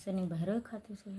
शनि भैरव खाते से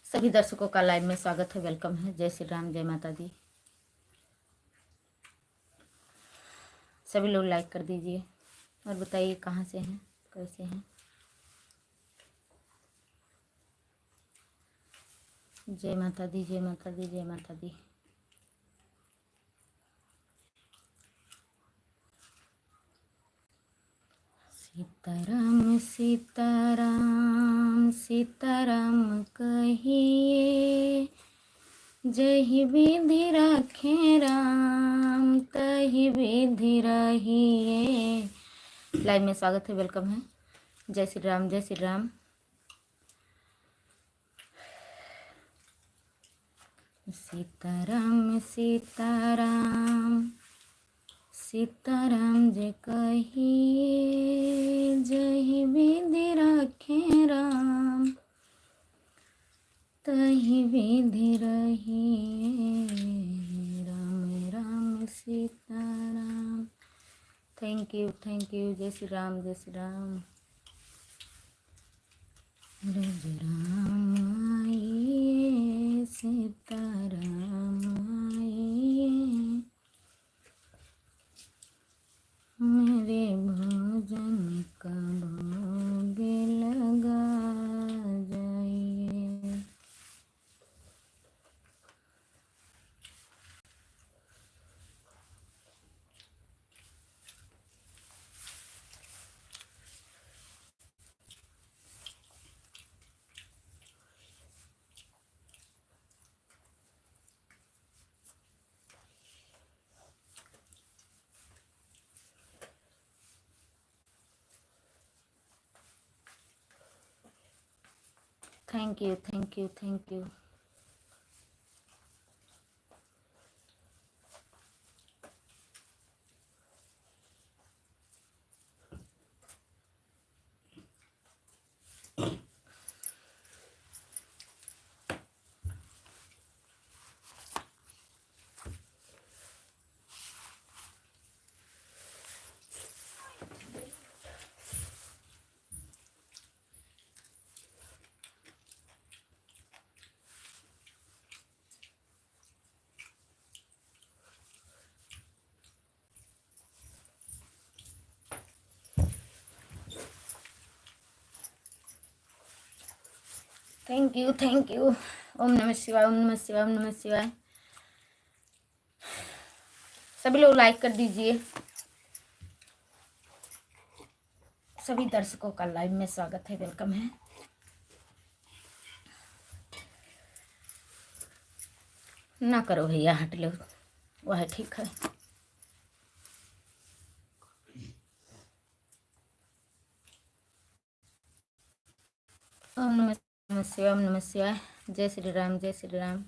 सभी दर्शकों का लाइव में स्वागत है, वेलकम है। जय श्री राम, जय माता दी। सभी लोग लाइक कर दीजिए और बताइए कहाँ से हैं, कैसे हैं। जय माता दी, जय माता दी, जय माता दी। सीताराम सीताराम सीताराम कहिए, जही विधि रखे राम तही विधि रहिए। लाइव में स्वागत है, वेलकम है। जय श्री राम, जय श्री राम। सीताराम सीताराम सीताराम जय कहिए, जही विधि रखे राम तही विधि रहिए। राम राम सीताराम। थैंक यू, जय श्री राम, जय श्री राम। रज राम आइए, सीताराम आइए, मेरे भोजन का भोग लगा जाइए। Thank you, thank you, thank you. Thank you, thank you. ओम नमः शिवाय, ओम नमः शिवाय, ओम नमः शिवाय। सभी लोग लाइक कर दीजिए। सभी दर्शकों का लाइव में स्वागत है, वेलकम है। ना करो भैया, हट लो, वह ठीक है। ओम नमः शिवाय, ओम नमः शिवाय। जय श्री राम, जय श्री राम।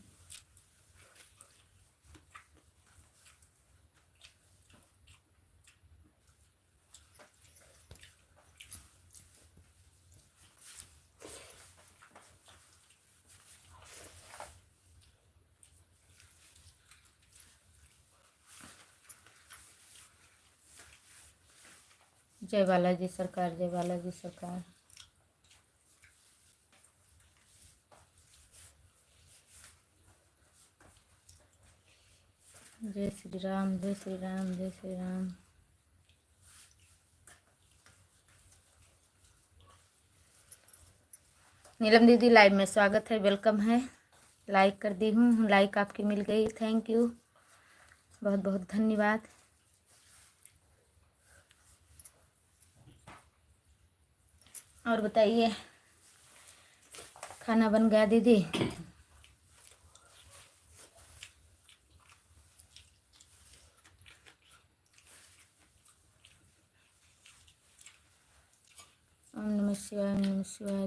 जय बालाजी सरकार, जय बालाजी सरकार। जय श्री राम, जय श्री राम, जय श्री राम। नीलम दीदी लाइव में स्वागत है, वेलकम है। लाइक कर दी हूँ, लाइक आपकी मिल गई, थैंक यू, बहुत बहुत धन्यवाद। और बताइए, खाना बन गया दीदी? ओम नमः शिवाय, ओम नमः शिवाय।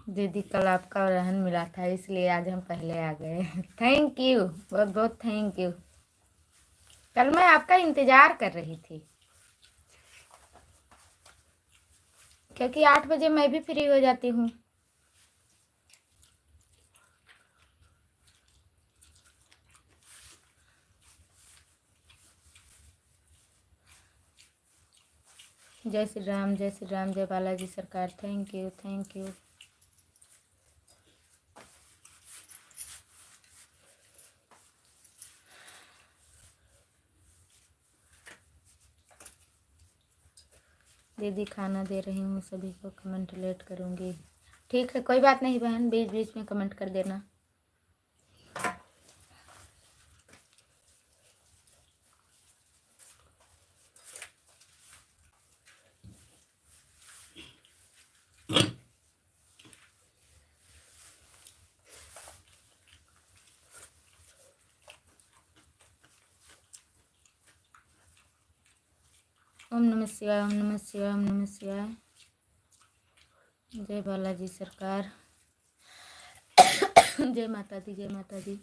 दीदी कल आपका रहन मिला था, इसलिए आज हम पहले आ गए। थैंक यू, बहुत बहुत थैंक यू। कल मैं आपका इंतजार कर रही थी, क्योंकि 8 बजे मैं भी फ्री हो जाती हूँ। जय श्री राम, जय श्री राम, जय बालाजी सरकार। Thank you, thank you. दीदी खाना दे रही हूँ, सभी को कमेंट लेट करूँगी। ठीक है, कोई बात नहीं बहन, बीच बीच में कमेंट कर देना। ओम नमः शिवाय, ओम नमः शिवाय, ओम नमः शिवाय। जय बालाजी सरकार। जय माता दी, जय माता दी।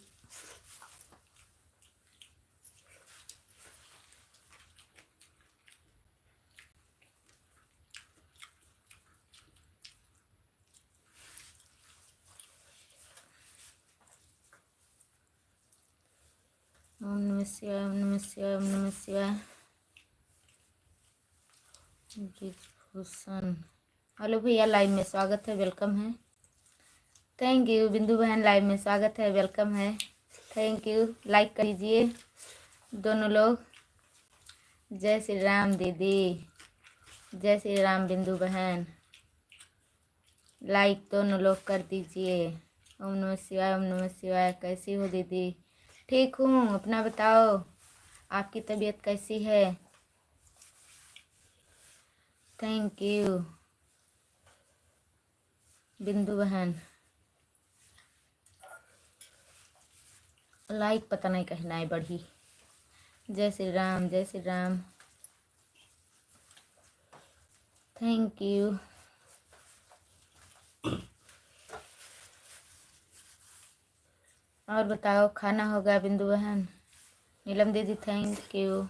ओम नमः शिवाय, ओम नमः शिवाय, ओम नमः शिवाय। भूषण, हेलो भैया, लाइव में स्वागत है, वेलकम है। थैंक यू बिंदु बहन, लाइव में स्वागत है, वेलकम है, थैंक यू। लाइक कीजिए दोनों लोग। जय श्री राम दीदी, जय श्री राम बिंदु बहन, लाइक दोनों लोग कर दीजिए। ओम नमः शिवाय, ओम नमः शिवाय। कैसी हो दीदी? ठीक हूँ, अपना बताओ, आपकी तबीयत कैसी है? थैंक यू बिंदु बहन। लाइक पता नहीं कहना है बढ़ी। जय श्री राम, जय श्री राम, थैंक यू। और बताओ, खाना हो गया बिंदु बहन? नीलम दीदी थैंक यू।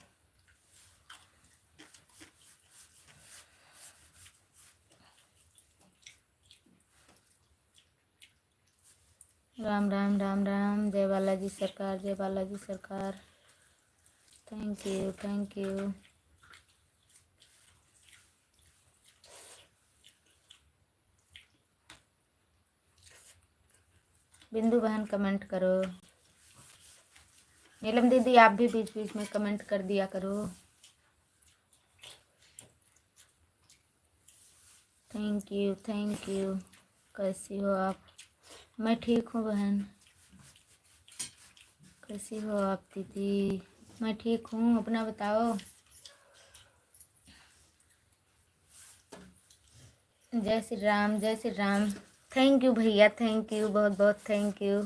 राम राम राम राम, जय बालाजी सरकार, जय बालाजी सरकार। Thank you, thank you. बिंदु बहन कमेंट करो। नीलम दीदी आप भी बीच बीच में कमेंट कर दिया करो। Thank you, thank you. कैसी हो आप? मैं ठीक हूँ बहन। कैसी हो आप दीदी? मैं ठीक हूँ, अपना बताओ। जय श्री राम, जय श्री राम। थैंक यू भैया, थैंक यू, बहुत बहुत थैंक यू।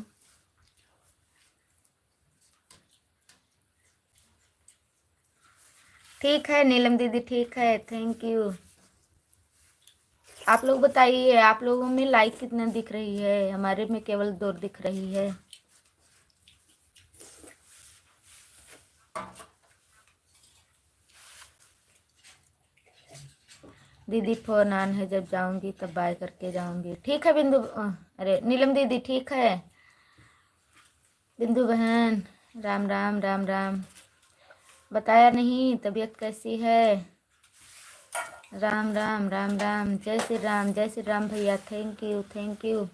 ठीक है नीलम दीदी, ठीक है, थैंक यू। आप लोग बताइए, आप लोगों में लाइक कितना दिख रही है? हमारे में केवल 2 दिख रही है। दीदी फोन ऑन है, जब जाऊंगी तब बाय करके जाऊंगी। ठीक है बिंदु, अरे नीलम दीदी ठीक है। बिंदु बहन राम राम राम राम, बताया नहीं तबीयत कैसी है। राम राम राम राम, जय श्री राम भैया, थैंक यू थैंक यू।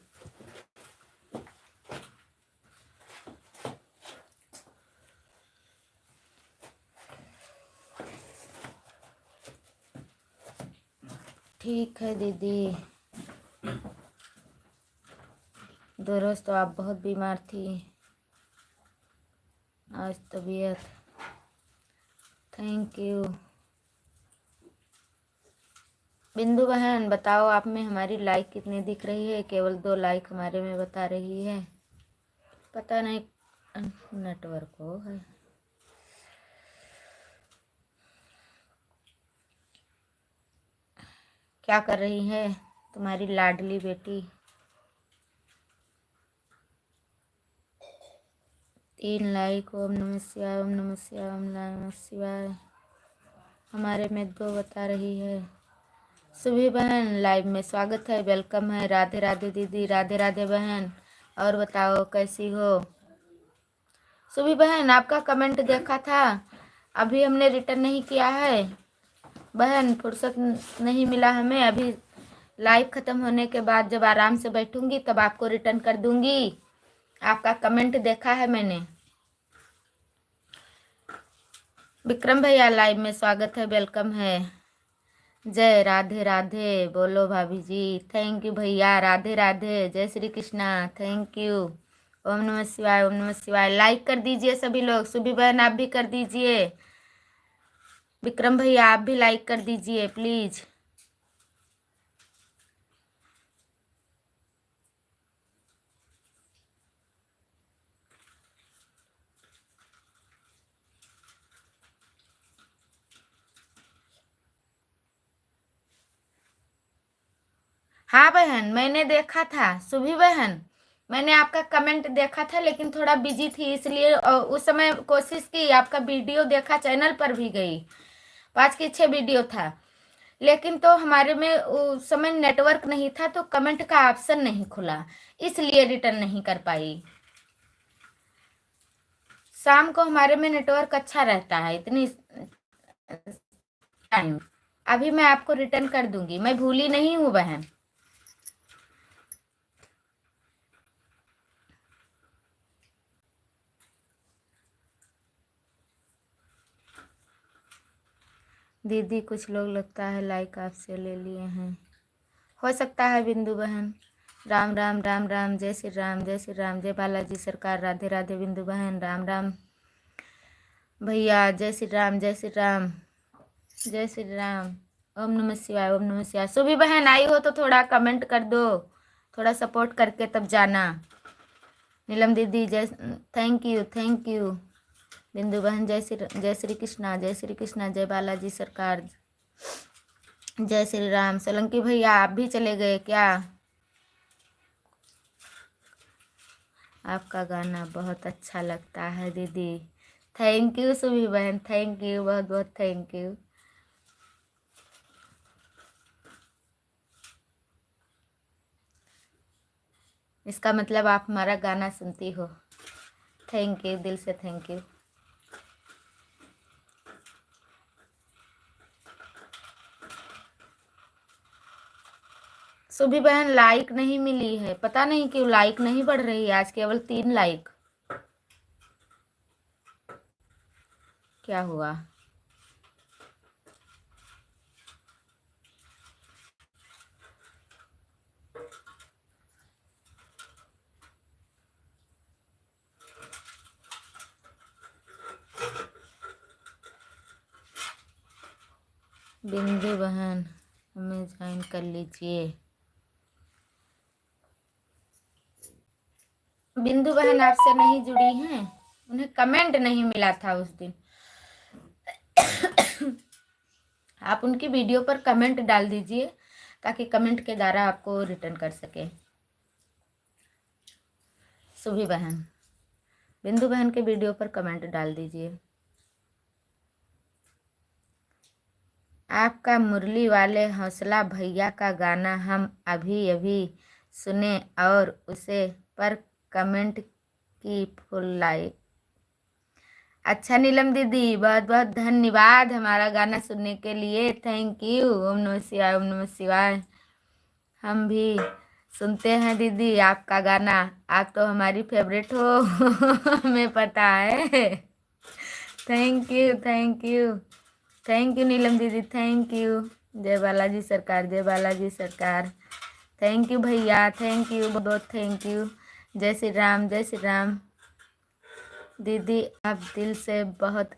ठीक है दीदी, 2 रोज तो आप बहुत बीमार थी, आज तबीयत। Thank you. बिंदु बहन बताओ, आप में हमारी लाइक कितनी दिख रही है। केवल 2 लाइक हमारे में बता रही है, पता नहीं नेटवर्क हो है। क्या कर रही है तुम्हारी लाडली बेटी। 3 लाइक। ओम नमः शिवाय, ओम नमः शिवाय, ओम नमः शिवाय। हमारे में 2 बता रही है। सुभी बहन लाइव में स्वागत है, वेलकम है। राधे राधे दीदी, राधे राधे बहन। और बताओ कैसी हो। सुभी बहन आपका कमेंट देखा था, अभी हमने रिटर्न नहीं किया है बहन, फुर्सत नहीं मिला हमें। अभी लाइव ख़त्म होने के बाद जब आराम से बैठूंगी तब आपको रिटर्न कर दूंगी। आपका कमेंट देखा है मैंने। विक्रम भैया लाइव में स्वागत है, वेलकम है। जय राधे राधे बोलो भाभी जी। थैंक यू भैया, राधे राधे, जय श्री कृष्णा, थैंक यू। ओम नमः शिवाय, ओम नमः शिवाय। लाइक कर दीजिए सभी लोग। सुबी बहन आप भी कर दीजिए। विक्रम भैया आप भी लाइक कर दीजिए प्लीज। हाँ बहन मैंने देखा था, सुभी बहन मैंने आपका कमेंट देखा था, लेकिन थोड़ा बिजी थी इसलिए उस समय कोशिश की, आपका वीडियो देखा, चैनल पर भी गई, 5 की 6 वीडियो था, लेकिन तो हमारे में उस समय नेटवर्क नहीं था तो कमेंट का ऑप्शन नहीं खुला, इसलिए रिटर्न नहीं कर पाई। शाम को हमारे में नेटवर्क अच्छा रहता है इतनी टाइम। अभी मैं आपको रिटर्न कर दूंगी, मैं भूली नहीं हूँ बहन। दीदी कुछ लोग लगता है लाइक आपसे ले लिए हैं, हो सकता है बिंदु बहन। राम राम राम राम, जय श्री राम, जय श्री राम, जय बालाजी सरकार, राधे राधे बिंदु बहन, राम राम भैया, जय श्री राम, जय श्री राम, जय श्री राम। ओम नमः शिवाय, ओम नमः शिवाय। सुभी बहन आई हो तो थोड़ा कमेंट कर दो, थोड़ा सपोर्ट करके तब जाना। नीलम दीदी जय, थैंक यू थैंक यू। बिंदु बहन जय श्री कृष्णा, जय श्री कृष्णा, जय बालाजी सरकार, जय श्री राम। सोलंकी भैया आप भी चले गए क्या। आपका गाना बहुत अच्छा लगता है दीदी। थैंक यू सुभी बहन, थैंक यू, बहुत बहुत थैंक यू। इसका मतलब आप हमारा गाना सुनती हो। थैंक यू, दिल से थैंक यू। सुभी बहन लाइक नहीं मिली है, पता नहीं क्यों लाइक नहीं बढ़ रही है, आज केवल 3 लाइक। क्या हुआ। बिंदु बहन हमें ज्वाइन कर लीजिए। बिंदु बहन आपसे नहीं जुड़ी हैं, उन्हें कमेंट नहीं मिला था उस दिन। आप उनकी वीडियो पर कमेंट डाल दीजिए ताकि कमेंट के द्वारा आपको रिटर्न कर सके। सुभी बहन बिंदु बहन के वीडियो पर कमेंट डाल दीजिए। आपका मुरली वाले हौसला भैया का गाना हम अभी अभी सुने और उसे पर कमेंट की फुल लाइक। अच्छा नीलम दीदी, बहुत बहुत धन्यवाद हमारा गाना सुनने के लिए। Thank you. ओम नमः शिवाय, ओम नमः शिवाय। हम भी सुनते हैं दीदी आपका गाना। आप तो हमारी फेवरेट हो हमें पता है। Thank you, thank you, thank you Neelam दीदी, थैंक यू। जय बालाजी सरकार, जय बालाजी सरकार। थैंक यू भैया, थैंक यू, बहुत बहुत थैंक यू। जय श्री राम, जय श्री राम। दीदी आप दिल से बहुत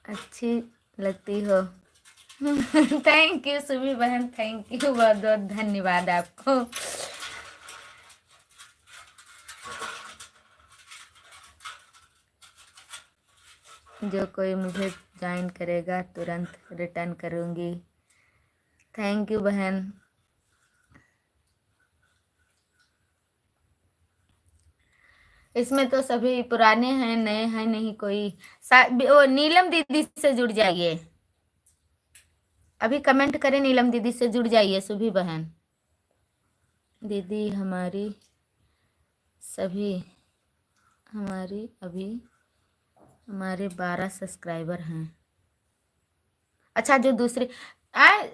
अच्छी लगती हो। थैंक यू सुभी बहन, थैंक यू, बहुत बहुत धन्यवाद आपको। जो कोई मुझे ज्वाइन करेगा तुरंत रिटर्न करूँगी। थैंक यू बहन। इसमें तो सभी पुराने हैं, नए हैं नहीं कोई। वो नीलम दीदी से जुड़ जाइए, अभी कमेंट करें, नीलम दीदी से जुड़ जाइए सुभी बहन। दीदी हमारे 12 सब्सक्राइबर हैं। अच्छा, जो दूसरे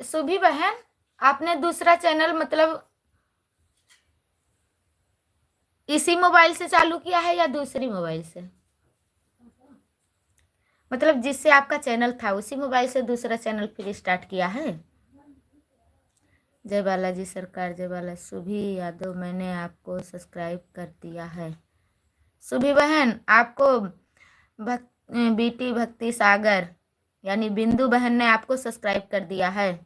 सुभी बहन, आपने दूसरा चैनल मतलब इसी मोबाइल से चालू किया है या दूसरी मोबाइल से? मतलब जिससे आपका चैनल था उसी मोबाइल से दूसरा चैनल फिर स्टार्ट किया है? जय बालाजी सरकार, जय बालाजी। सुभी यादव, मैंने आपको सब्सक्राइब कर दिया है। सुभी बहन, आपको बीटी भक्ति सागर यानी बिंदु बहन ने आपको सब्सक्राइब कर दिया है।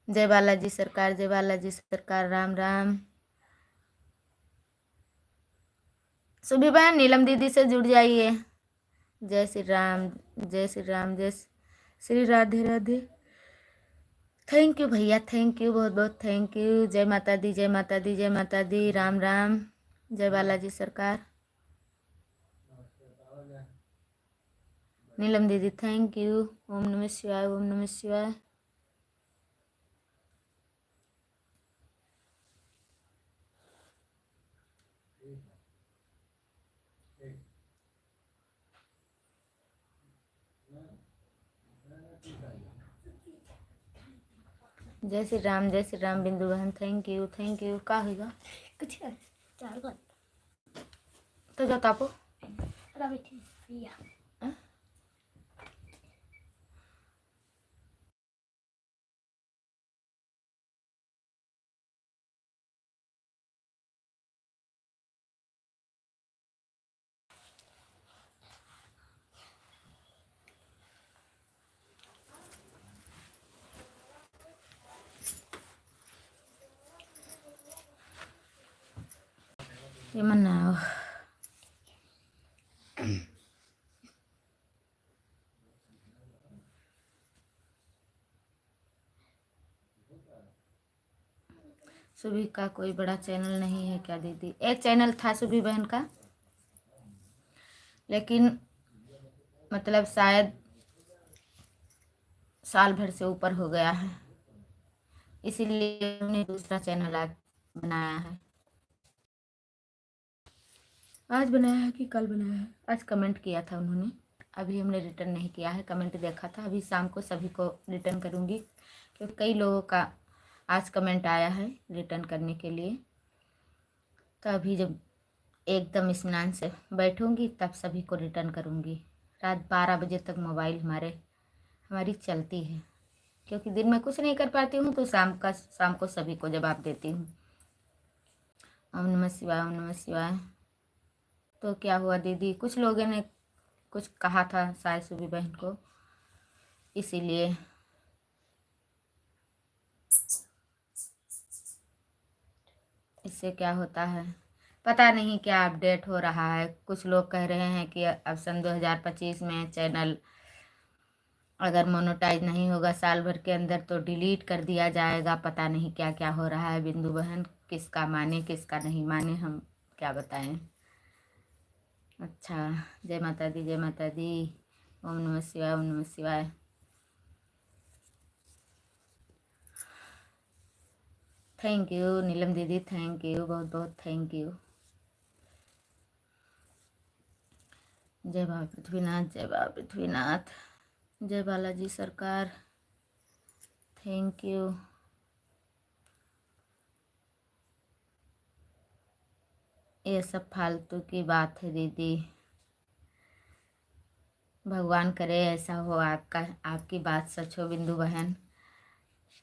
जय बालाजी सरकार, जय बालाजी सरकार। राम राम। सुभी बहन नीलम दीदी से जुड़ जाइए। जय श्री राम, जय श्री राम, जय श्री राधे राधे। थैंक यू भैया, थैंक यू, बहुत बहुत थैंक यू। जय माता दी, जय माता दी, जय माता दी। राम राम। जय बालाजी सरकार। नीलम दीदी थैंक यू। ओम नमः शिवाय, ओम नमः शिवाय। जय श्री राम, जय श्री राम। बिंदु बहन थैंक यू, थैंक यू। का होगा कुछ चार बात तो जाता आपको ये मनाओ। सुभी का कोई बड़ा चैनल नहीं है क्या दीदी? एक चैनल था सुभी बहन का, लेकिन मतलब शायद साल भर से ऊपर हो गया है, इसीलिए हमने दूसरा चैनल आज बनाया है। आज बनाया है कि कल बनाया है? आज कमेंट किया था उन्होंने, अभी हमने रिटर्न नहीं किया है। कमेंट देखा था, अभी शाम को सभी को रिटर्न करूँगी, क्योंकि कई लोगों का आज कमेंट आया है रिटर्न करने के लिए। तो अभी जब एकदम इत्मीनान से बैठूँगी तब सभी को रिटर्न करूँगी। रात 12 बजे तक मोबाइल हमारी चलती है, क्योंकि दिन में कुछ नहीं कर पाती हूँ, तो शाम को सभी को जवाब देती हूँ। ओम नमः शिवाय, ओम नमः शिवाय। तो क्या हुआ दीदी, कुछ लोगों ने कुछ कहा था शायद सुबी बहन को, इसीलिए। इससे क्या होता है पता नहीं, क्या अपडेट हो रहा है। कुछ लोग कह रहे हैं कि अब सन 2025 में चैनल अगर मोनेटाइज नहीं होगा साल भर के अंदर तो डिलीट कर दिया जाएगा। पता नहीं क्या क्या हो रहा है बिंदु बहन, किसका माने किसका नहीं माने, हम क्या बताएं। अच्छा, जय माता दी, जय माता दी। ओम नमः शिवाय, ओम नमः शिवाय। थैंक यू नीलम दीदी, थैंक यू, बहुत बहुत थैंक यू। जय बाबा पृथ्वीनाथ, जय बाबा पृथ्वीनाथ, जय बालाजी सरकार, थैंक यू। ये सब फालतू की बात है दीदी, भगवान करे ऐसा हो, आपकी बात सच हो बिंदु बहन।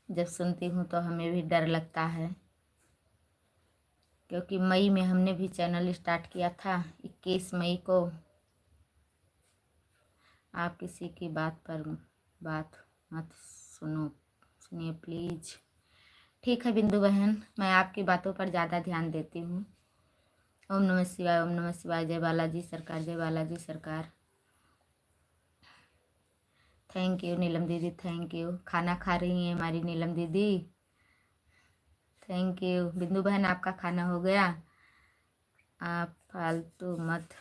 जब सुनती हूँ तो हमें भी डर लगता है, क्योंकि मई में हमने भी चैनल स्टार्ट किया था 21 मई को। आप किसी की बात पर बात मत सुनिए प्लीज़। ठीक है बिंदु बहन, मैं आपकी बातों पर ज़्यादा ध्यान देती हूँ। ओम नमः शिवाय, ओम नमः शिवाय, जय बालाजी सरकार, जय बालाजी सरकार। थैंक यू नीलम दीदी, थैंक यू। खाना खा रही हैं हमारी नीलम दीदी, थैंक यू। बिंदु बहन आपका खाना हो गया? आप फालतू मत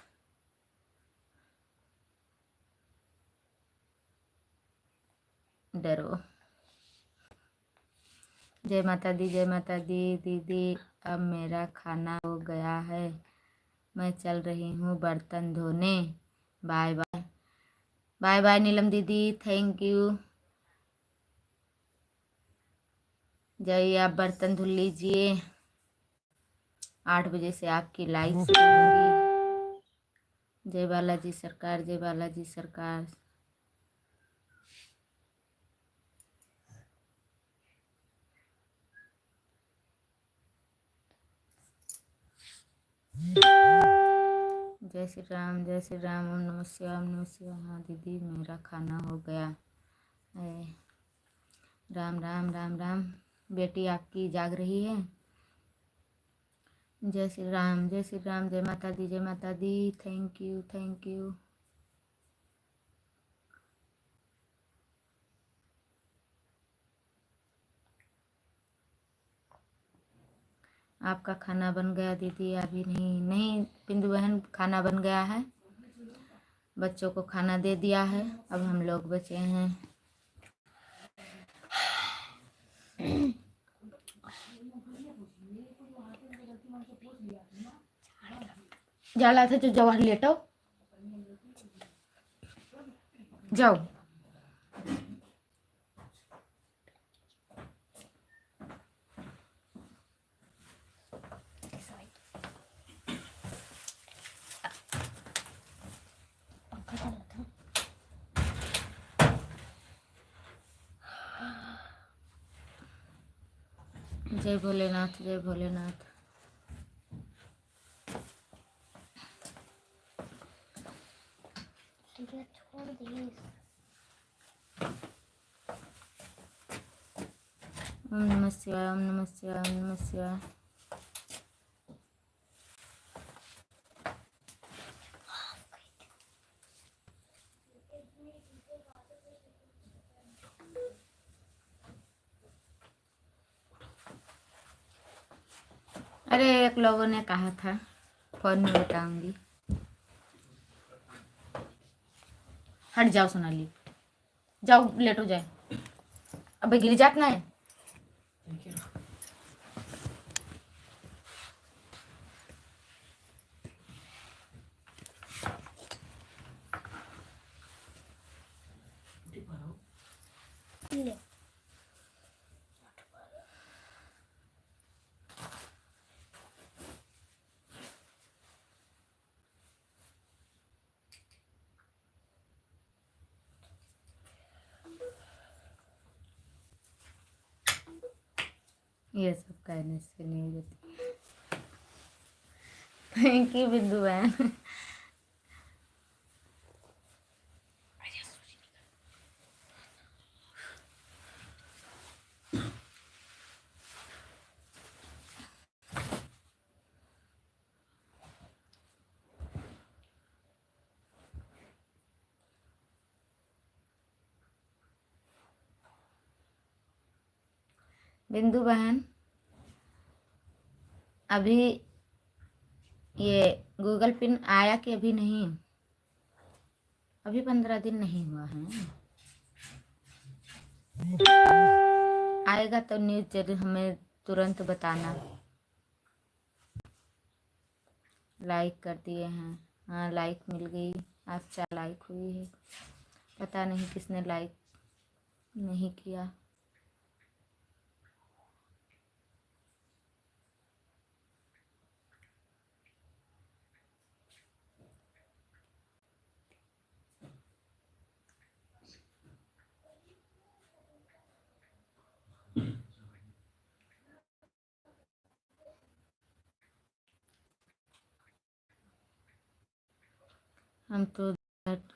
डरो। जय माता दी, जय माता दी दीदी। अब मेरा खाना हो गया है, मैं चल रही हूँ बर्तन धोने। बाय बाय, बाय बाय नीलम दीदी, थैंक यू। जाइए आप बर्तन धुल लीजिए, 8 बजे से आपकी लाइव होगी। जय बालाजी सरकार, जय बालाजी सरकार। जय श्री राम, जय श्री राम, ओम नमः शिवाय, ओम नमः शिवाय। हाँ दीदी मेरा खाना हो गया है। राम राम राम राम। बेटी आपकी जाग रही है। जय श्री राम, जय श्री राम, जय माता दी, जय माता दी, थैंक यू, थैंक यू। आपका खाना बन गया दीदी? अभी नहीं, नहीं बिंदु बहन, खाना बन गया है, बच्चों को खाना दे दिया है, अब हम लोग बचे हैं। जाला थे तो जवाहर लेटो जाओ। जय भोलेनाथ, जय भोलेनाथ। ओम नमः शिवाय, ओम नमः शिवाय, ओम नमः शिवाय। अरे एक लोगों ने कहा था फोन में बताऊंगी। हट जाओ सोनाली, जाओ लेटो जाए। अबे गिर जात ना है। ये सब कहने से नहीं होती। थैंक यू बिंदु बहन। बिंदु बहन अभी ये गूगल पिन आया कि अभी नहीं? अभी 15 दिन नहीं हुआ है। आएगा तो न्यूज़ जरूर हमें तुरंत बताना। लाइक कर दिए हैं। हाँ, लाइक मिल गई। आज 4 लाइक हुई है। पता नहीं किसने लाइक नहीं किया। हम तो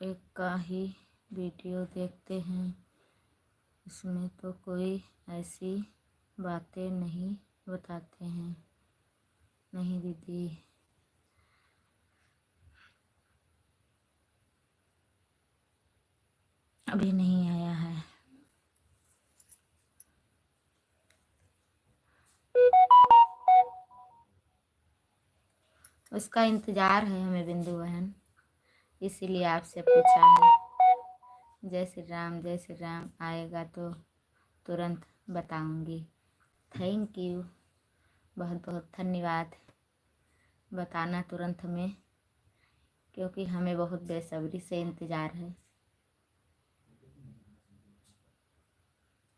एक का ही वीडियो देखते हैं, उसमें तो कोई ऐसी बातें नहीं बताते हैं। नहीं दीदी, अभी नहीं आया है। उसका इंतज़ार है हमें बिंदु बहन, इसीलिए आपसे पूछा है। जय श्री राम, जय श्री राम। आएगा तो तुरंत बताऊंगी। थैंक यू, बहुत बहुत धन्यवाद। बताना तुरंत हमें, क्योंकि हमें बहुत बेसब्री से इंतज़ार है।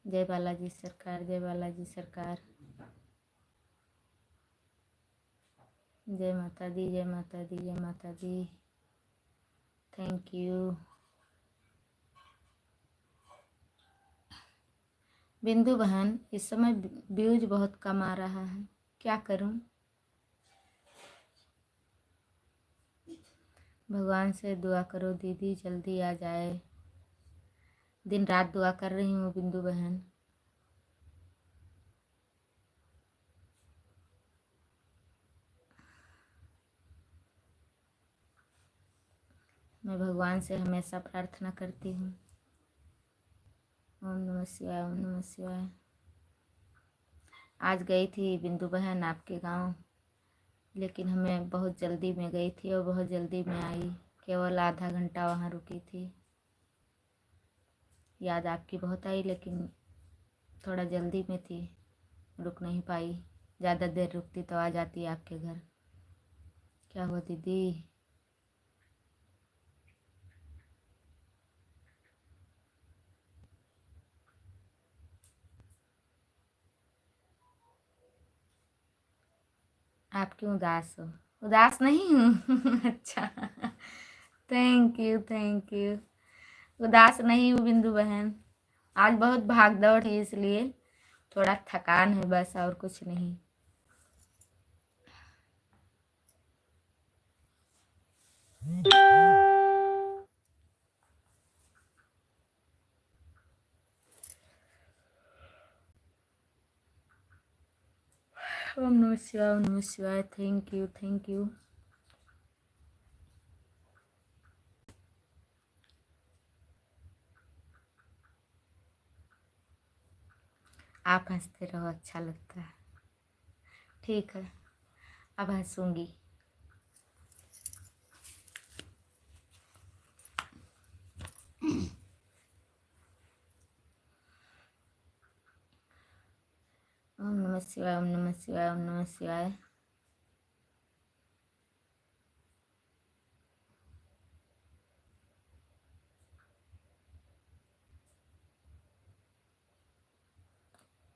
जय बालाजी सरकार, जय बालाजी सरकार। जय माता दी, जय माता दी, जय माता दी। Thank you. बिंदु बहन, इस समय व्यूज बहुत कम आ रहा है, क्या करूं? भगवान से दुआ करो दीदी, जल्दी आ जाए। दिन रात दुआ कर रही हूँ बिंदु बहन। मैं भगवान से हमेशा प्रार्थना करती हूँ। ओम नमः शिवाय, ओम नमः शिवाय। आज गई थी बिंदु बहन आपके गांव, लेकिन हमें बहुत जल्दी में गई थी और बहुत जल्दी में आई। केवल आधा घंटा वहाँ रुकी थी। याद आपकी बहुत आई, लेकिन थोड़ा जल्दी में थी, रुक नहीं पाई। ज़्यादा देर रुकती तो आ जाती आपके घर। क्या हुआ दीदी? आप क्यों उदास हो? उदास नहीं हूँ। अच्छा, थैंक यू, थैंक यू। उदास नहीं हूँ बिंदु बहन, आज बहुत भाग दौड़ है इसलिए थोड़ा थकान है बस, और कुछ नहीं। ओम नमः शिवाय, ओम नमः शिवाय। Thank you, thank you. आप हंसते रहो, अच्छा लगता है। ठीक है, अब हंसूंगी। ओम नमः शिवाय, ओम नमः शिवाय, ओम नमः शिवाय।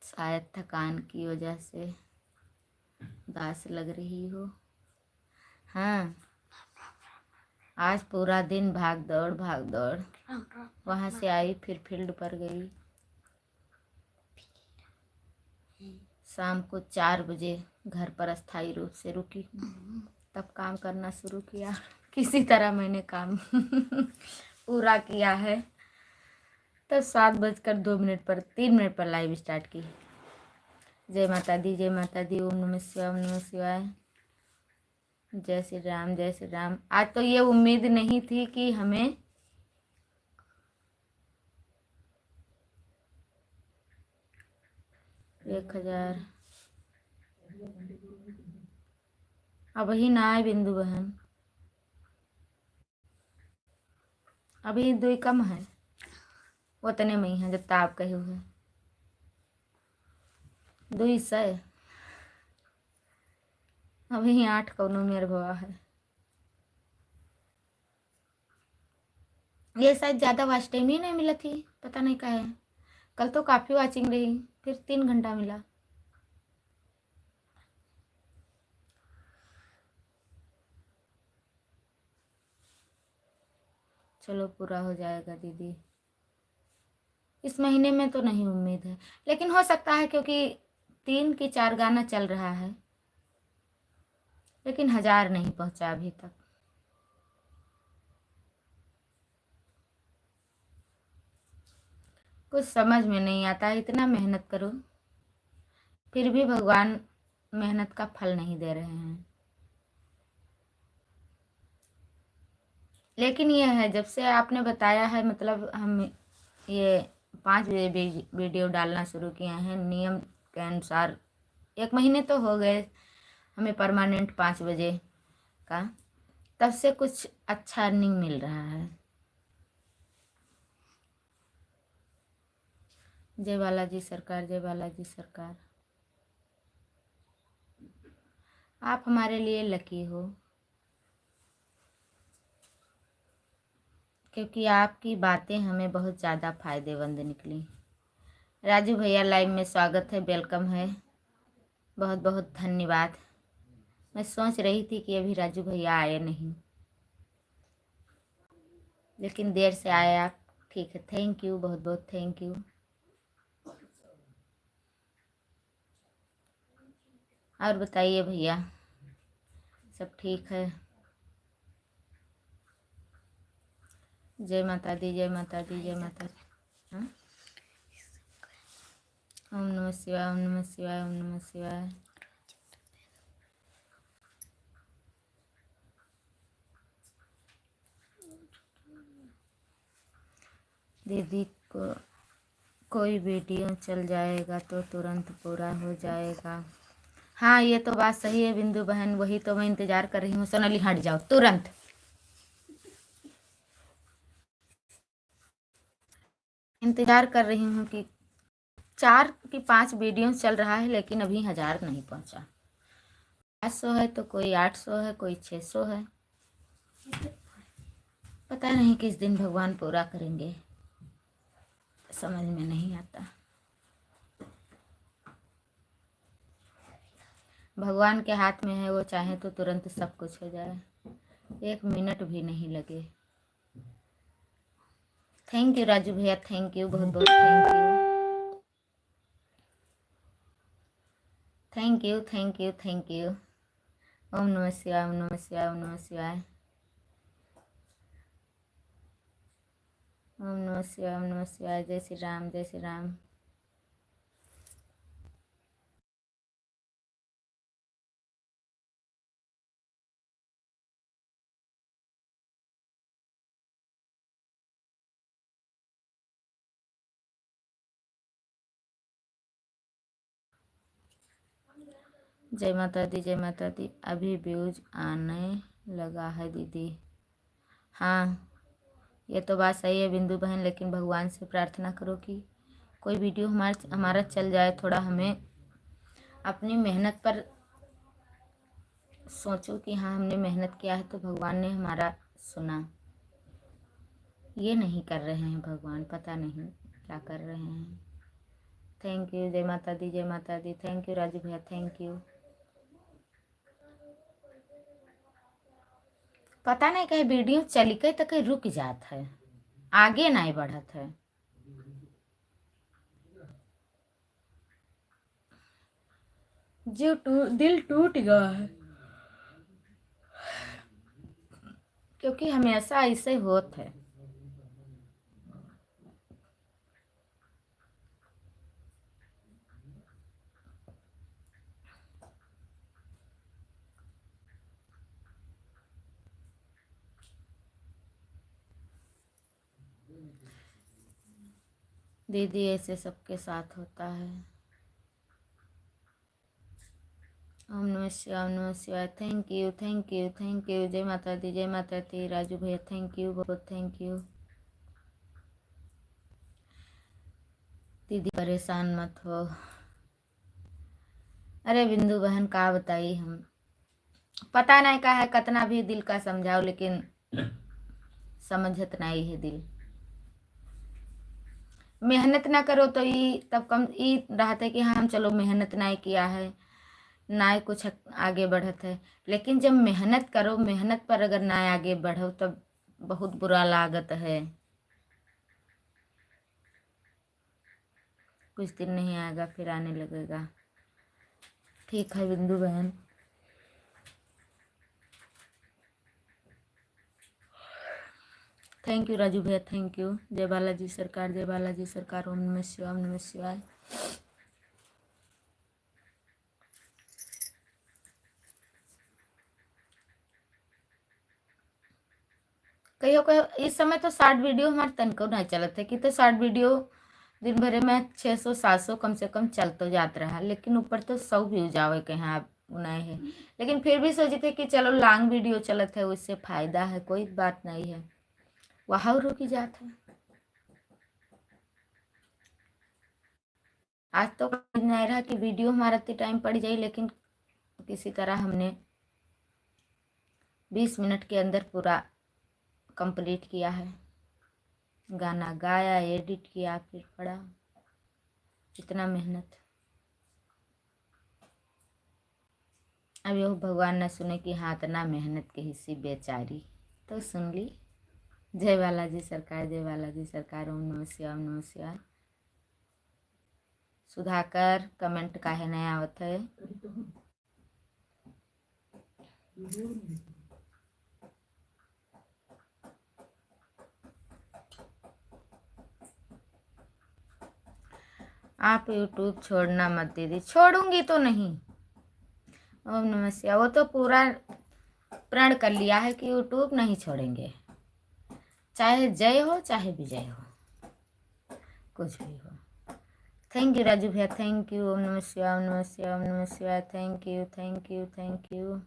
शायद थकान की वजह से उदास लग रही हो। हाँ, आज पूरा दिन भाग दौड़ भाग दौड़। वहाँ से आई, फिर फील्ड पर गई। शाम को 4 बजे घर पर अस्थायी रूप से रुकी, तब काम करना शुरू किया। किसी तरह मैंने काम पूरा किया है। तब 7:02 पर 3 मिनट पर लाइव स्टार्ट की। जय माता दी, जय माता दी। ओम नमः शिवाय, ओम नमः शिवाय। जय श्री राम, जय श्री राम। आज तो ये उम्मीद नहीं थी कि हमें 1000 अभी ना आए बिंदु बहन, अभी 2 कम है, उतने में ही है जितना आप कहे हुए 2 सै। अभी 8 कौनो मेरे भवा है। ये शायद ज़्यादा वॉच टाइम ही नहीं मिला थी, पता नहीं क्या है। कल तो काफ़ी वॉचिंग रही, फिर 3 घंटा मिला। चलो पूरा हो जाएगा दीदी, इस महीने में तो नहीं उम्मीद है, लेकिन हो सकता है क्योंकि 3 की 4 गाना चल रहा है, लेकिन 1000 नहीं पहुंचा अभी तक। कुछ समझ में नहीं आता, इतना मेहनत करो फिर भी भगवान मेहनत का फल नहीं दे रहे हैं। लेकिन ये है, जब से आपने बताया है, मतलब हम ये 5 बजे वीडियो डालना शुरू किए हैं नियम के अनुसार, 1 महीने तो हो गए हमें परमानेंट 5 बजे का, तब से कुछ अच्छा अर्निंग मिल रहा है। जय बालाजी सरकार, जय बालाजी सरकार। आप हमारे लिए लकी हो, क्योंकि आपकी बातें हमें बहुत ज़्यादा फायदेमंद निकली। राजू भैया लाइव में स्वागत है, वेलकम है, बहुत बहुत धन्यवाद। मैं सोच रही थी कि अभी राजू भैया आए नहीं, लेकिन देर से आए आप, ठीक है, थैंक यू, बहुत बहुत थैंक यू। और बताइए भैया, सब ठीक है? जय माता दी, जय माता दी, जय माता दी। हाँ? ओम नमः शिवाय, ओम नमः शिवाय, ओम नमः शिवाय। दीदी को कोई वीडियो चल जाएगा तो तुरंत पूरा हो जाएगा। हाँ, ये तो बात सही है बिंदु बहन, वही तो मैं इंतजार कर रही हूँ। सोनाली हट जाओ तुरंत, इंतजार कर रही हूँ कि 4 की 5 वीडियो चल रहा है, लेकिन अभी 1000 नहीं पहुँचा। 500 है तो कोई 800 है, कोई 600 है, पता नहीं किस दिन भगवान पूरा करेंगे, समझ में नहीं आता। भगवान के हाथ में है, वो चाहे तो तुरंत सब कुछ हो जाए, 1 मिनट भी नहीं लगे। थैंक यू राजू भैया, थैंक यू, बहुत बहुत thank you, thank you, thank you, thank you. ओम नमः शिवाय, ओम नमः शिवाय, ओम नमः शिवाय, ओम नमः शिवाय, ओम नमः शिवाय। जय श्री राम, जय श्री राम। जय माता दी, जय माता दी। अभी व्यूज आने लगा है दीदी। हाँ, ये तो बात सही है बिंदु बहन, लेकिन भगवान से प्रार्थना करो कि कोई वीडियो हमारा चल जाए। थोड़ा हमें अपनी मेहनत पर सोचो कि हाँ, हमने मेहनत किया है तो भगवान ने हमारा सुना। ये नहीं कर रहे हैं भगवान, पता नहीं क्या कर रहे हैं। थैंक यू, जय माता दी, जय माता दी। थैंक यू राजू भैया, थैंक यू। पता नहीं कहीं वीडियो चली गई तो कहीं रुक जात है, आगे नहीं बढ़त है। दिल टूट गया है, क्योंकि हमेशा ऐसे होत है। दीदी ऐसे सबके साथ होता है। ओम नमः शिवाय, ओम नमः शिवाय। Thank you, thank you, thank you. जय माता दी, जय माता दी। राजू भैया थैंक यू, बहुत थैंक यू। दीदी परेशान मत हो। अरे बिंदु बहन का बताई हम, पता नहीं का है, कतना भी दिल का समझाओ लेकिन समझत नहीं है दिल। मेहनत ना करो तो ये तब कम ये रहते कि हाँ हम चलो मेहनत नहीं किया है, ना ही कुछ आगे बढ़त है। लेकिन जब मेहनत करो, मेहनत पर अगर ना आगे बढ़ो तब बहुत बुरा लागत है। कुछ दिन नहीं आएगा फिर आने लगेगा। ठीक है बिंदु बहन। थैंक यू राजू भैया, थैंक यू। जय बालाजी सरकार, जय बालाजी सरकार। ओम नमः शिवाय, ओम नमः शिवाय। कहियो कहियो इस समय तो शॉर्ट वीडियो हमारे तनको नहीं चलत है कि तो शॉर्ट वीडियो दिन भर में 600-700 कम से कम चल तो जात रहा, लेकिन ऊपर तो 100 व्यूज आवे के यहाँ नहीं है। लेकिन फिर भी सोचे थे कि चलो लॉन्ग वीडियो चलत है, उससे फायदा है, कोई बात नहीं है। वहाँ रुकी जात है। आज तो नहीं रहा कि वीडियो हमारा इतने टाइम पड़ जाए, लेकिन किसी तरह हमने 20 मिनट के अंदर पूरा कंप्लीट किया है। गाना गाया, एडिट किया, फिर पढ़ा, इतना मेहनत। अब यो भगवान न सुने कि हाँ इतना मेहनत के हिस्सी बेचारी, तो सुन ली। जय बालाजी सरकार, जय बालाजी सरकार। ओम नमः शिवाय, ओम नमः शिवाय। सुधाकर कमेंट काहे नहीं आवत है? आप यूट्यूब छोड़ना मत दीदी। छोड़ूंगी तो नहीं। ओम नमः शिवाय। वो तो पूरा प्रण कर लिया है कि यूट्यूब नहीं छोड़ेंगे, चाहे जय हो चाहे विजय हो, कुछ भी हो। थैंक यू राजू भैया, थैंक यू। ओम नमः शिवाय, ओम नमः शिवाय, ओम नमः शिवाय। Thank you, thank you, thank you.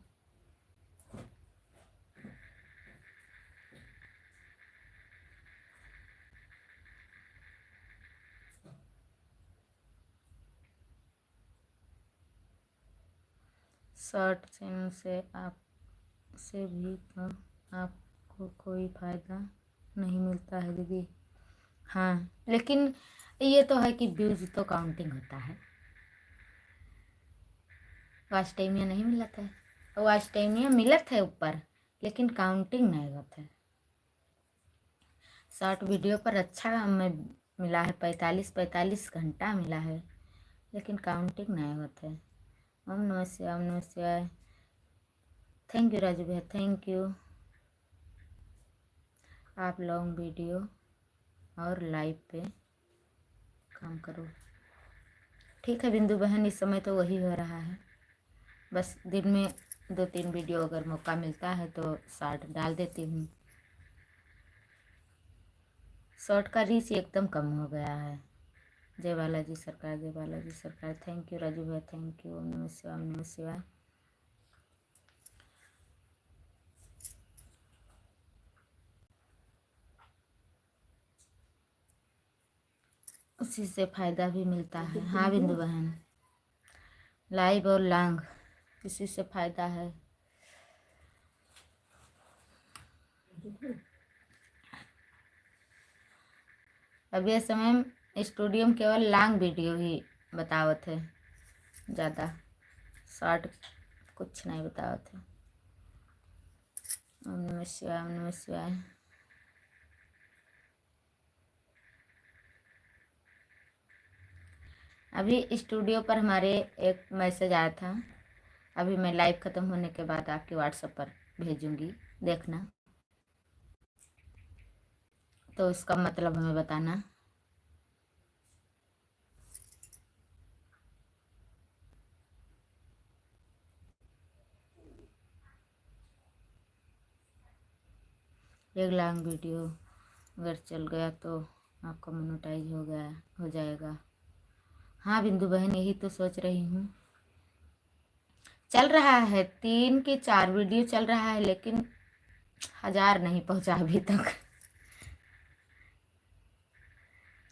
Short channel से आपसे भी तो आपको कोई फायदा नहीं मिलता है दीदी। हाँ लेकिन ये तो है कि व्यूज तो काउंटिंग होता है। वॉच टाइम नहीं मिलता है, वॉच टाइम मिलत है ऊपर, लेकिन काउंटिंग नहीं होता है। शॉर्ट वीडियो पर अच्छा हमें मिला है, 45 घंटा मिला है, लेकिन काउंटिंग नहीं होता है। ओम नमः शिवाय, ओम नमः शिवाय। थैंक यू राजू भैया, थैंक यू। आप लॉन्ग वीडियो और लाइव पे काम करो। ठीक है बिंदु बहन, इस समय तो वही हो रहा है। बस दिन में 2-3 वीडियो अगर मौका मिलता है तो शॉर्ट डाल देती हूँ। शॉर्ट का रीच एकदम कम हो गया है। जय बालाजी सरकार, जय बालाजी सरकार। थैंक यू राजू भैया, थैंक यू। ओम नमः शिवाय, ओम नमः शिवाय। उसी से फायदा भी मिलता है। हाँ बिंदु बहन, लाइव और लॉन्ग इसी से फायदा है। अब ये समय स्टूडियो में केवल लॉन्ग वीडियो ही बतावत है, ज़्यादा शॉर्ट कुछ नहीं बतावत है। ओम नमः शिवाय, ओम नमः शिवाय। अभी स्टूडियो पर हमारे एक मैसेज आया था, अभी मैं लाइव ख़त्म होने के बाद आपके व्हाट्सएप पर भेजूंगी, देखना। तो इसका मतलब हमें बताना। एक लॉन्ग वीडियो अगर चल गया तो आपका मोनेटाइज हो जाएगा। हाँ बिंदु बहन, यही तो सोच रही हूँ। चल रहा है, 3 की 4 वीडियो चल रहा है, लेकिन 1000 नहीं पहुंचा अभी तक।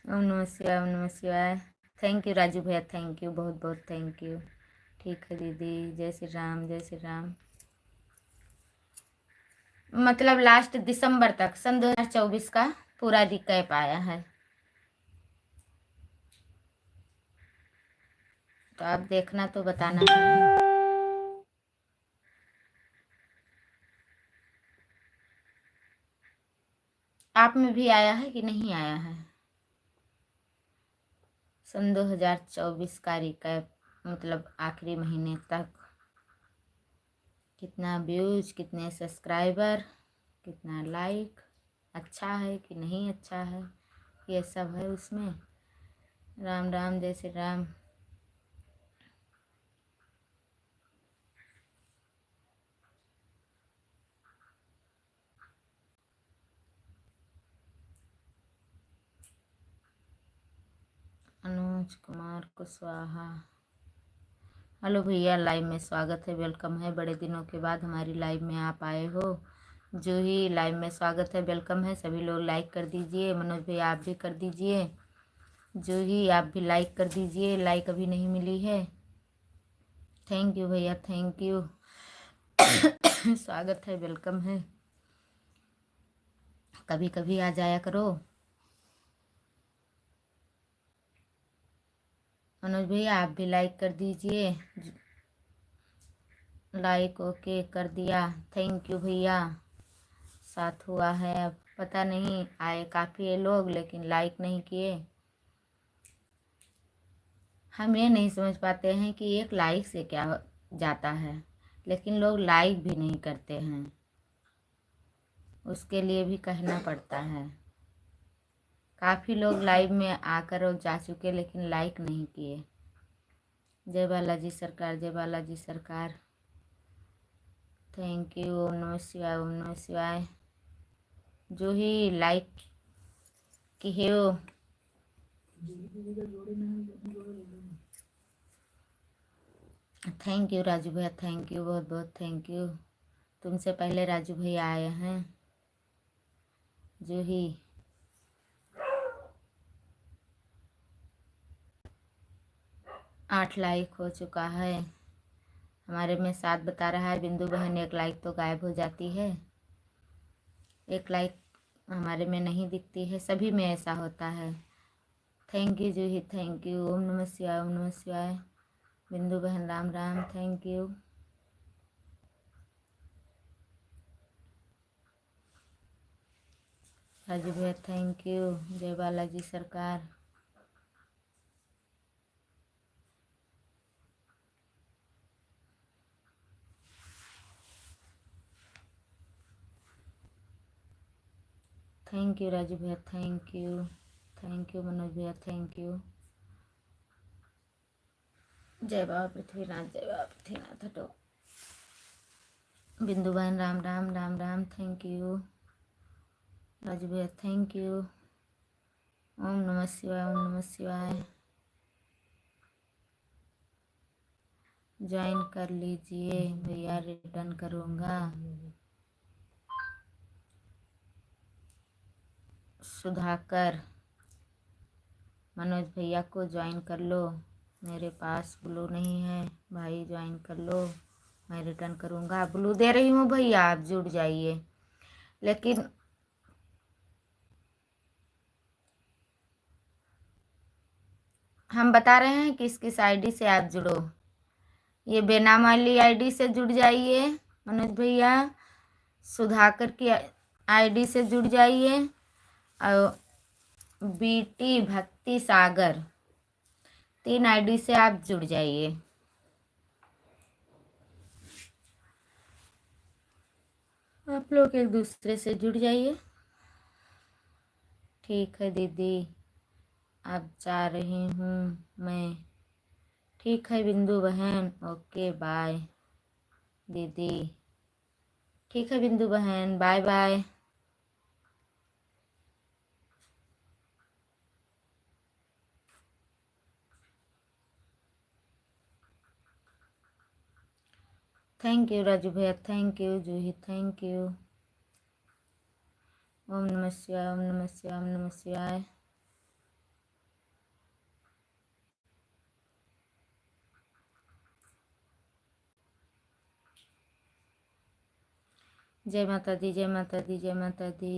ओम नमः शिवाय, ओम नमः शिवाय। थैंक यू राजू भैया, थैंक यू, बहुत बहुत थैंक यू। ठीक है दीदी, जय श्री राम, जय श्री राम। मतलब लास्ट दिसंबर तक, सन 2024 का पूरा रिकैप आया है, तो आप देखना तो बताना है। आप में भी आया है कि नहीं आया है? सन 2024 का रिकैप, मतलब आखिरी महीने तक कितना व्यूज, कितने सब्सक्राइबर, कितना लाइक, अच्छा है कि नहीं अच्छा है, ये सब है उसमें। राम राम, जय श्री राम। अनुज कुमार कुशवाहा, हेलो भैया, लाइव में स्वागत है, वेलकम है। बड़े दिनों के बाद हमारी लाइव में आप आए हो। जो ही लाइव में स्वागत है, वेलकम है। सभी लोग लाइक कर दीजिए। मनोज भैया आप भी कर दीजिए। जो ही आप भी लाइक कर दीजिए, लाइक अभी नहीं मिली है। थैंक यू भैया, थैंक यू। स्वागत है, वेलकम है। कभी कभी आ जाया करो। मनोज भैया आप भी लाइक कर दीजिए। लाइक ओके कर दिया, थैंक यू भैया। साथ हुआ है, अब पता नहीं आए काफ़ी ये लोग, लेकिन लाइक नहीं किए। हम ये नहीं समझ पाते हैं कि एक लाइक से क्या जाता है, लेकिन लोग लाइक भी नहीं करते हैं, उसके लिए भी कहना पड़ता है। काफ़ी लोग लाइव में आकर और जा चुके, लेकिन लाइक नहीं किए। जय बालाजी सरकार, जय बालाजी सरकार। Thank you. ओम नमः शिवाय, ओम नमः शिवाय। जो ही लाइक की हो, थैंक यू राजू भैया, थैंक यू, बहुत बहुत थैंक यू। तुमसे पहले राजू भैया आए हैं। जो ही 8 लाइक हो चुका है। हमारे में 7 बता रहा है। बिंदु बहन 1 लाइक तो गायब हो जाती है, 1 लाइक हमारे में नहीं दिखती है, सभी में ऐसा होता है। Thank you Juhi, thank you. ओम नमः शिवाय, ओम नमः शिवाय। बिंदु बहन राम राम, थैंक यू। राजू भैया थैंक यू। जय बालाजी सरकार। थैंक यू राजू भैया, thank you, thank you Manoj भैया, थैंक यू। जय बाबा पृथ्वीनाथ, जय बाबा पृथ्वीनाथ। हटो। बिंदु बहन राम राम, राम राम, थैंक यू। राजू भैया थैंक यू। ओम नमः शिवाय, ओम नमः शिवाय। ज्वाइन कर लीजिए भैया, रिटर्न करूँगा। सुधाकर, मनोज भैया को ज्वाइन कर लो। मेरे पास ब्लू नहीं है भाई, ज्वाइन कर लो, मैं रिटर्न करूँगा। ब्लू दे रही हूँ भैया, आप जुड़ जाइए। लेकिन हम बता रहे हैं किस किस आईडी से आप जुड़ो। ये बेनाम वाली आईडी से जुड़ जाइए मनोज भैया, सुधाकर की आईडी से जुड़ जाइए, और बीटी भक्ति सागर, 3 आईडी से आप जुड़ जाइए। आप लोग एक दूसरे से जुड़ जाइए। ठीक है दीदी, अब जा रही हूँ मैं। ठीक है बिंदु बहन, ओके बाय दीदी। ठीक है बिंदु बहन, bye bye. Thank you Raju भैया, thank you Juhi, thank you. ओम नमः शिवाय, ओम नमः शिवाय, ओम नमः शिवाय। जय माता दी, जय माता दी, जय माता दी।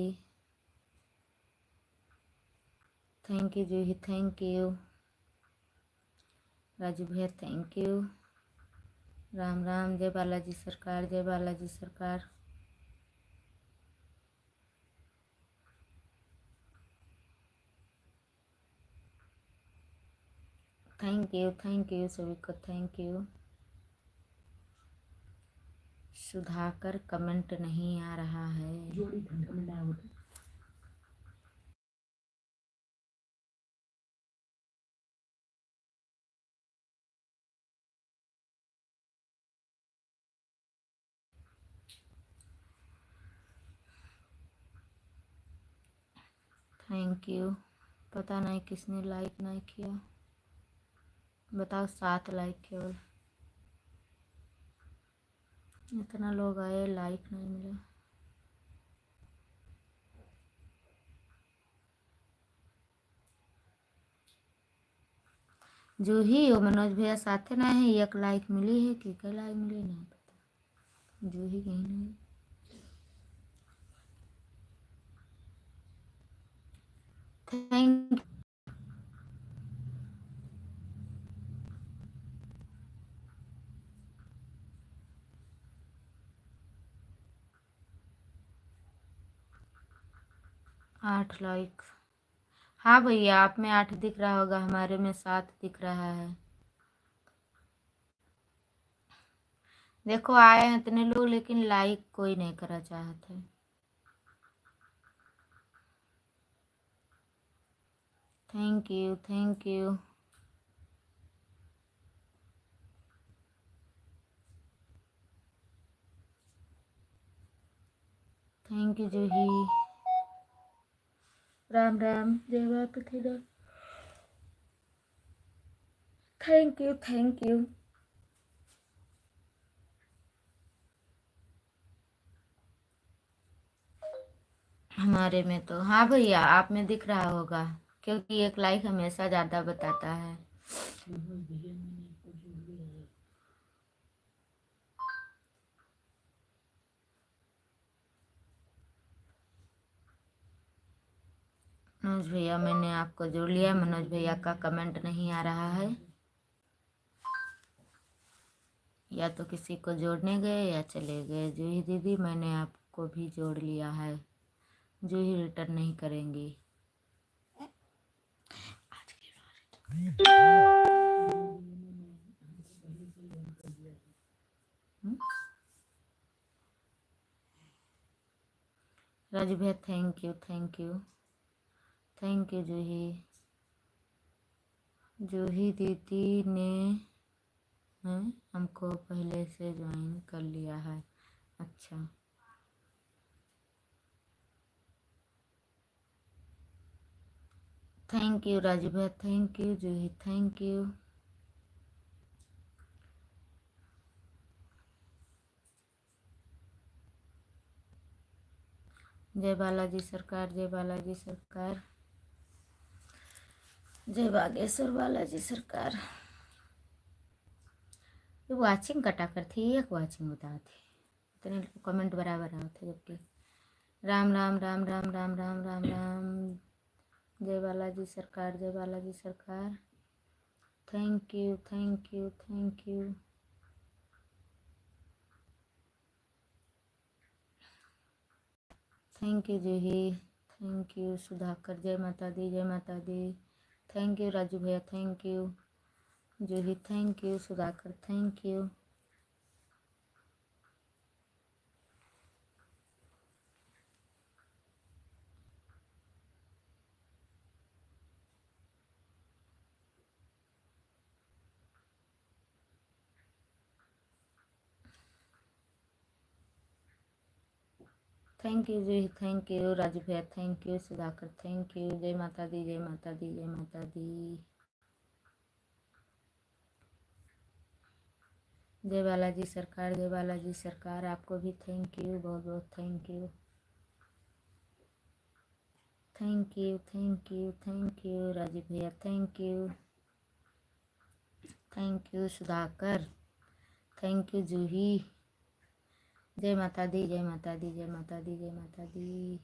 Thank you Juhi, thank you Raju भैया, थैंक यू। राम राम, जय बालाजी सरकार, जय बालाजी सरकार। थैंक यू सभी को, थैंक यू। सुधाकर कमेंट नहीं आ रहा है। Thank you. पता नहीं किसने लाइक नहीं किया, बताओ। 7 लाइक केवल, इतना लोग आए, लाइक नहीं मिला। जूही और मनोज भैया साथे ना है, एक लाइक मिली है कि कई लाइक मिली नहीं पता। जूही कहीं नहीं। Thank 8 like. हाँ भैया, आप में 8 दिख रहा होगा, हमारे में 7 दिख रहा है। देखो आए हैं इतने लोग, लेकिन लाइक कोई नहीं करा चाहते। Thank you, thank you. Thank you Juhi. Ram Ram, जय माता दी। Thank you, thank you. हमारे में तो हाँ भैया, आप में दिख रहा होगा, क्योंकि एक लाइक हमेशा ज़्यादा बताता है। मनोज भैया, मैंने आपको जोड़ लिया। मनोज भैया का कमेंट नहीं आ रहा है, या तो किसी को जोड़ने गए या चले गए। जूही दीदी, मैंने आपको भी जोड़ लिया है। जूही रिटर्न नहीं करेंगी। राजू भैया, thank you, thank you, thank you Juhi. Juhi दीदी ने हमको पहले से ज्वाइन कर लिया है। अच्छा, थैंक यू राजू भैया, thank you Juhi, thank you. जय बालाजी सरकार, जय बालाजी सरकार, जय बागेश्वर बालाजी सरकार। ये वाचिंग कटा कर थी, एक वाचिंग बता थी, इतने कमेंट बराबर आए थे जबकि। राम राम, राम राम, राम राम, राम राम। जय बालाजी सरकार, जय बालाजी सरकार। Thank you, thank you, thank you. Thank you Juhi, thank you Sudhakar. जय माता दी, जय माता दी। थैंक यू राजू भैया, thank you Juhi, thank you Sudhakar, thank you. Thank you Juhi, thank you Raju भैया, thank you Sudhakar, thank you. जय माता दी, जय माता दी, जय माता दी। जय बालाजी सरकार, जय बालाजी सरकार। आपको भी थैंक यू, बहुत बहुत thank you, thank you, thank you, thank you Rajiv भैया, thank you, thank you Sudhakar, thank you Juhi. जय माता दी, जय माता दी, जय माता दी, जय माता दी।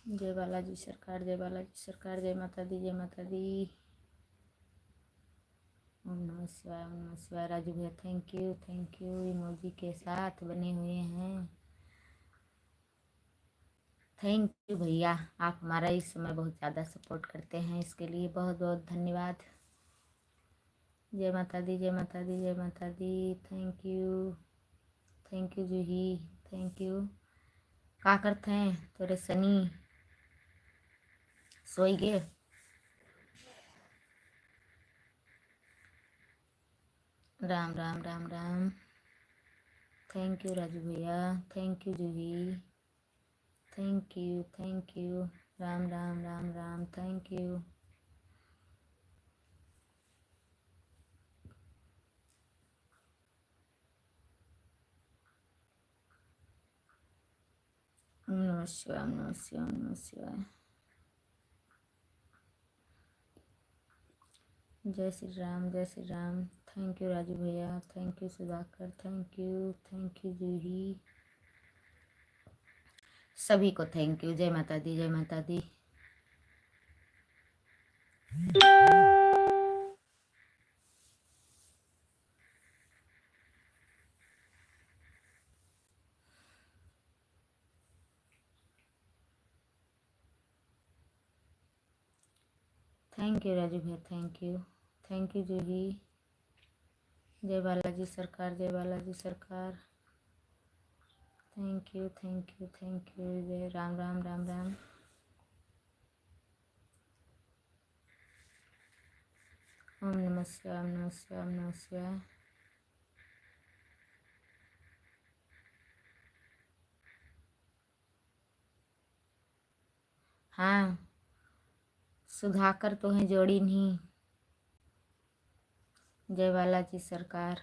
जय बालाजी सरकार, जय बालाजी सरकार, जय माता दी, जय माता दी। ओम नमः शिवाय, ओम नमः शिवाय। राजू भैया थैंक यू इमोजी के साथ बने हुए हैं। थैंक यू भैया, आप हमारा इस समय बहुत ज़्यादा सपोर्ट करते हैं, इसके लिए बहुत बहुत धन्यवाद। जय माता दी, जय माता दी, जय माता दी। Thank you Juhi, thank you. का करते हैं तोरे सनी सोई गे? राम राम राम राम। थैंक यू राजू भैया, thank you Juhi, thank you. Ram Ram Ram Ram, thank you. ओम नमः शिवाय, ओम नमः शिवाय, ओम नमः शिवाय। जय श्री राम, जय श्री राम। थैंक यू राजू भैया, thank you Sudhakar, thank you Juhi. सभी को थैंक यू। जय माता दी, जय माता दी। थैंक यू राजू भैया, थैंक यू जूही। जय बालाजी सरकार, जय बालाजी सरकार। Thank you. जय राम राम राम राम। ओम नमः शिवाय, ओम नमः शिवाय, ओम नमः शिवाय। हाँ, सुधाकर तो हैं जोड़ी नहीं। जय बालाजी सरकार,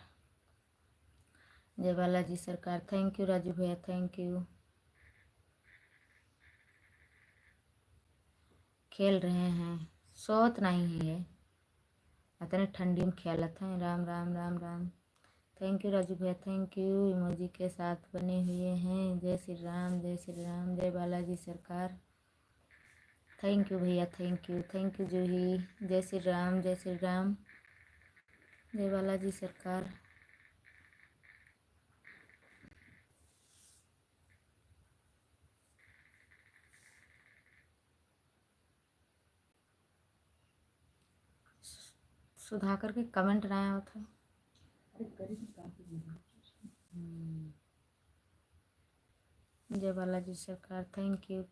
जय बालाजी सरकार। थैंक यू राजू भैया, थैंक यू। खेल रहे हैं, सोत नहीं है, इतने ठंडी में खेलत हैं। राम राम राम राम। थैंक यू राजू भैया, थैंक यू इमोजी के साथ बने हुए हैं। जय श्री राम, जय श्री राम, जय बालाजी सरकार। थैंक यू भैया, थैंक यू जूही। जय श्री राम, जय श्री राम, जय बालाजी सरकार। सुधाकर के कमेंट ना आया था। जय बालाजी सरकार, thank you.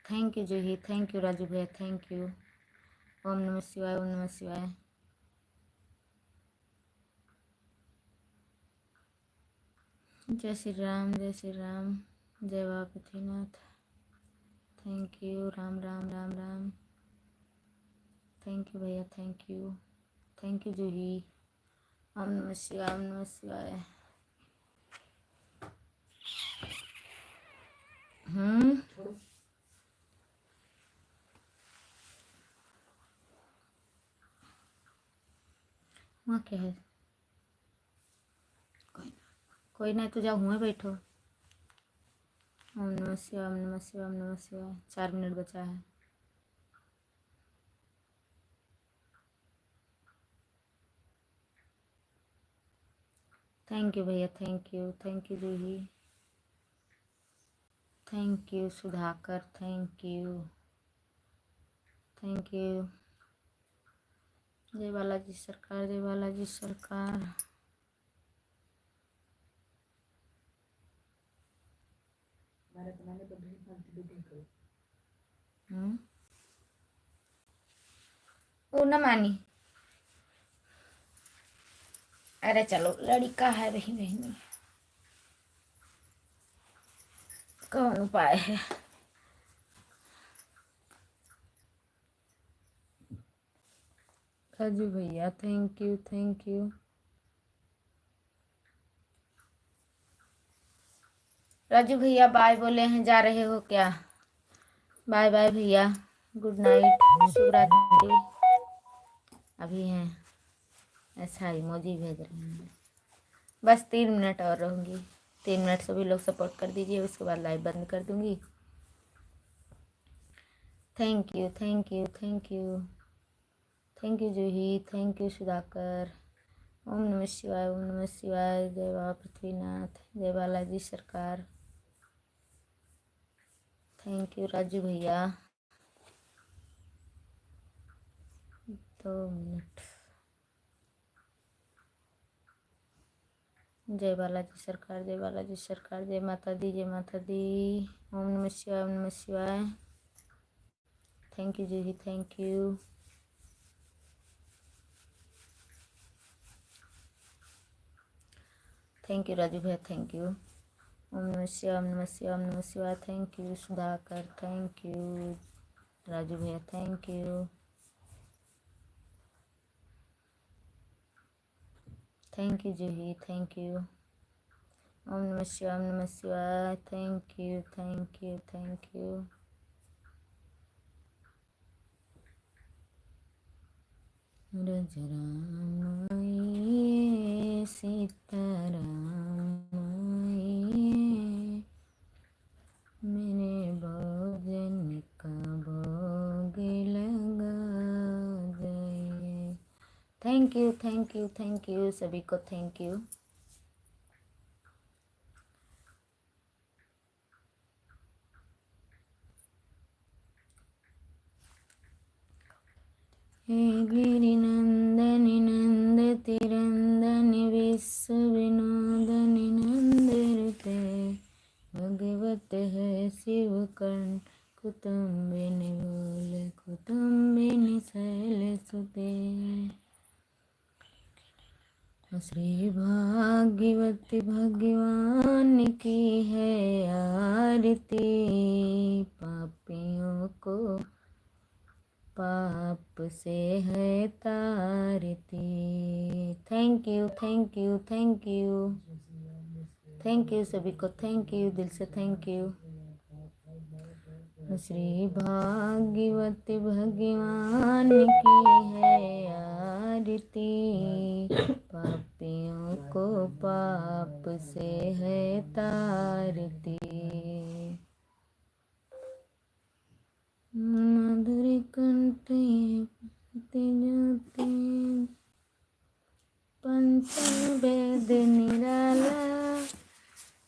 Thank you Juhi, thank you Raju भैया, थैंक यू। ओम नमः शिवाय, ओम नमः शिवाय। जय श्री राम, जय श्री राम, जय बापतिनाथ। Thank you. Ram Ram Ram Ram. Thank you भैया, थैंक यू जूही। ओम नमः शिवाय, ओम नमः शिवाय। वहाँ क्या है? कोई नहीं, तो जाओ हुए बैठो। ओम नमः शिवाय, ओम नमः शिवाय, ओम नमः शिवाय। 4 मिनट बचा है। थैंक यू भैया, thank you Juhi. Thank you Sudhakar, thank you. जय बालाजी सरकार, जय बालाजी सरकार। वो न मानी अरे चलो लड़का है वही वही, कौन उपाय है। राजू भैया thank you thank you. Raju भैया बाय बोले हैं, जा रहे हो क्या? बाय बाय भैया, गुड नाइट, शुभ रात्रि। अभी हैं, अच्छा इमोजी भेज रहे हैं। बस 3 मिनट और रहूँगी, 3 मिनट सभी लोग सपोर्ट कर दीजिए, उसके बाद लाइव बंद कर दूँगी। Thank you thank you thank you thank you Juhi, thank you Sudhakar. ओम नमः शिवाय, ओम नमः शिवाय। जय बाबा पृथ्वीनाथ, जय बालाजी सरकार। थैंक यू राजू भैया। 2 मिनट। जय बालाजी सरकार, जय बालाजी सरकार, जय माता दी, जय माता दी। ओम नमः शिवाय, ओम नमः शिवाय। Thank you Juhi, thank you. Thank you Raju भैया, थैंक यू। ओम नमः शिवाय, ओम नमः शिवाय, ओम नमः शिवाय। Thank you Sudhakar, thank you Raju भैया, thank you. Thank you Juhi, thank you. ओम नमः शिवाय, ओम नमः शिवाय। Thank you thank you thank you. Ram आइए, सीताराम आइए, मेरे भोजन का भोग लगा जाइए। थैंक यू सभी को, थैंक यू। हे गिरिनंदनि नंदति रंदनि विश्व विनोदनि नंदते, भगवत है शिव कर्ण कुटुम्बिनि बोल कुटुम्बिनि शैल सुते। श्री भाग्यवती भगवान की है आरती, पापियों को पाप से है तारती। Thank you thank you thank you thank you सभी को, थैंक यू दिल से, थैंक यू। श्री भाग्यवती भगवान की है आरती, पापियों को पाप से है तारती। मधुर कंठे ज्योति, पंचम वेद निराला,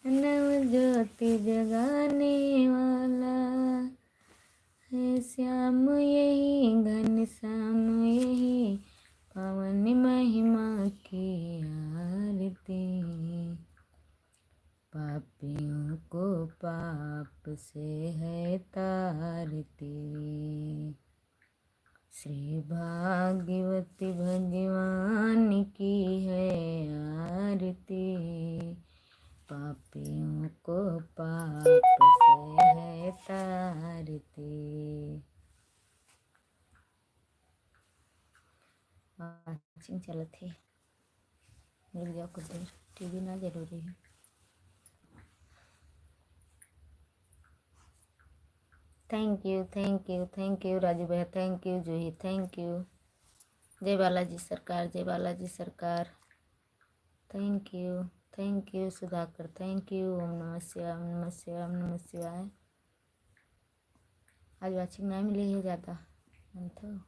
नव ज्योति जगाने वाला है श्याम यही घन श्याम यही, पवन महिमा की आरती, पापियों को पाप से है तारती। श्री भाग्यवती भगवान की है आरती, पापियों को पाप से है तारती। वाचिंग चलत है, रुक जाओ कुछ देर, टीवी ना जरूरी है। थैंक यू राजू भैया, thank you Juhi, thank you. जय बालाजी सरकार, जय बालाजी सरकार। Thank you Sudhakar, thank you. ओम नमः शिवाय, ओम नमः शिवाय, ओम नमः शिवाय। आज वाचिंग नहीं मिली है ज़्यादा तो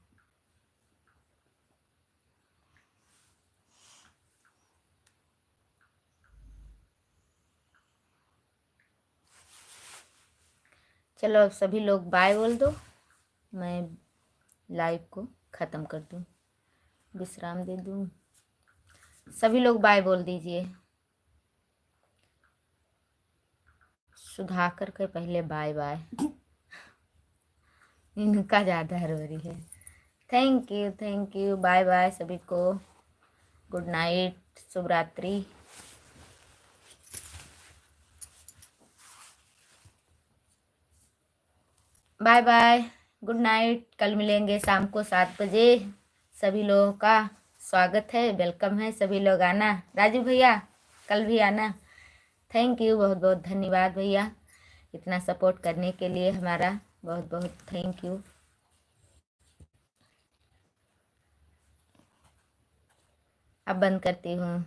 चलो अब सभी लोग बाय बोल दो, मैं लाइव को ख़त्म कर दूँ, विश्राम दे दूँ। सभी लोग बाय बोल दीजिए। सुधाकर के पहले बाय बाय, इनका ज़्यादा हरवरी है। थैंक यू बाय बाय सभी को, गुड नाइट, शुभ रात्रि। Bye bye, good night. कल मिलेंगे शाम को 7 बजे। सभी लोगों का स्वागत है, वेलकम है। सभी लोग आना। राजू भैया कल भी आना। थैंक यू, बहुत बहुत धन्यवाद भैया, इतना सपोर्ट करने के लिए हमारा बहुत बहुत थैंक यू। अब बंद करती हूँ।